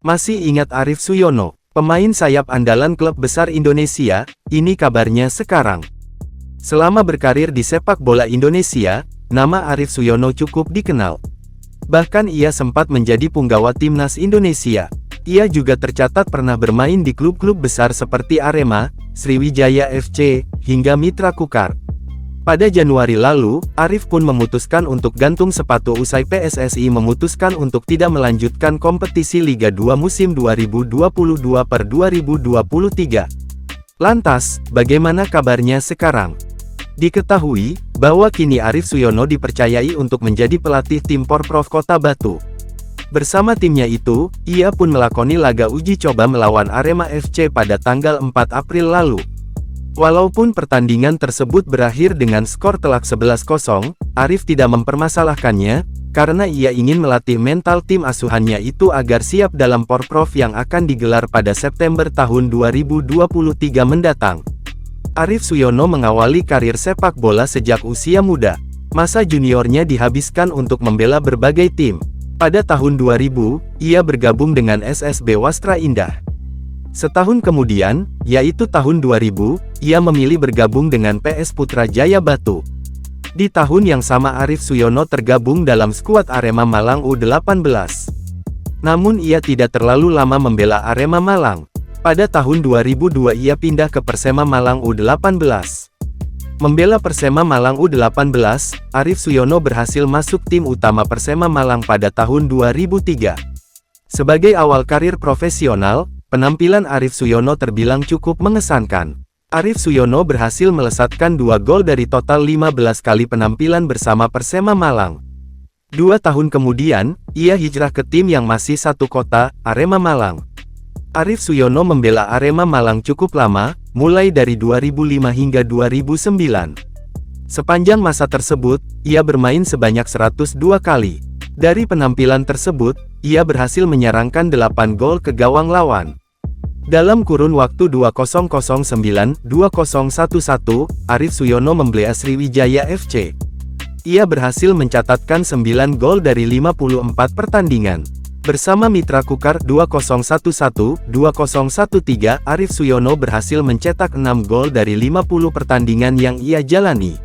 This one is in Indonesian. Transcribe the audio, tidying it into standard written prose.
Masih ingat Arief Suyono, pemain sayap andalan klub besar Indonesia? Ini kabarnya sekarang. Selama berkarir di sepak bola Indonesia, nama Arief Suyono cukup dikenal. Bahkan ia sempat menjadi punggawa timnas Indonesia. Ia juga tercatat pernah bermain di klub-klub besar seperti Arema, Sriwijaya FC, hingga Mitra Kukar. Pada Januari lalu, Arief pun memutuskan untuk gantung sepatu usai PSSI memutuskan untuk tidak melanjutkan kompetisi Liga 2 musim 2022/2023. Lantas, bagaimana kabarnya sekarang? Diketahui bahwa kini Arief Suyono dipercayai untuk menjadi pelatih tim Porprov Kota Batu. Bersama timnya itu, ia pun melakoni laga uji coba melawan Arema FC pada tanggal 4 April lalu. Walaupun pertandingan tersebut berakhir dengan skor telak 11-0, Arief tidak mempermasalahkannya, karena ia ingin melatih mental tim asuhannya itu agar siap dalam Porprov yang akan digelar pada September tahun 2023 mendatang. Arief Suyono mengawali karir sepak bola sejak usia muda. Masa juniornya dihabiskan untuk membela berbagai tim. Pada tahun 2000, ia bergabung dengan SSB Wastra Indah. Setahun kemudian, yaitu tahun 2000, ia memilih bergabung dengan PS Putra Jaya Batu. Di tahun yang sama Arief Suyono tergabung dalam skuad Arema Malang U18. Namun ia tidak terlalu lama membela Arema Malang. Pada tahun 2002 ia pindah ke Persema Malang U18. Membela Persema Malang U18, Arief Suyono berhasil masuk tim utama Persema Malang pada tahun 2003. Sebagai awal karir profesional, penampilan Arief Suyono terbilang cukup mengesankan. Arief Suyono berhasil melesatkan 2 gol dari total 15 kali penampilan bersama Persema Malang. 2 tahun kemudian, ia hijrah ke tim yang masih satu kota, Arema Malang. Arief Suyono membela Arema Malang cukup lama, mulai dari 2005 hingga 2009. Sepanjang masa tersebut, ia bermain sebanyak 102 kali. Dari penampilan tersebut, ia berhasil menyarangkan 8 gol ke gawang lawan. Dalam kurun waktu 2009-2011, Arief Suyono membela Sriwijaya FC. Ia berhasil mencatatkan 9 gol dari 54 pertandingan. Bersama Mitra Kukar 2011-2013, Arief Suyono berhasil mencetak 6 gol dari 50 pertandingan yang ia jalani.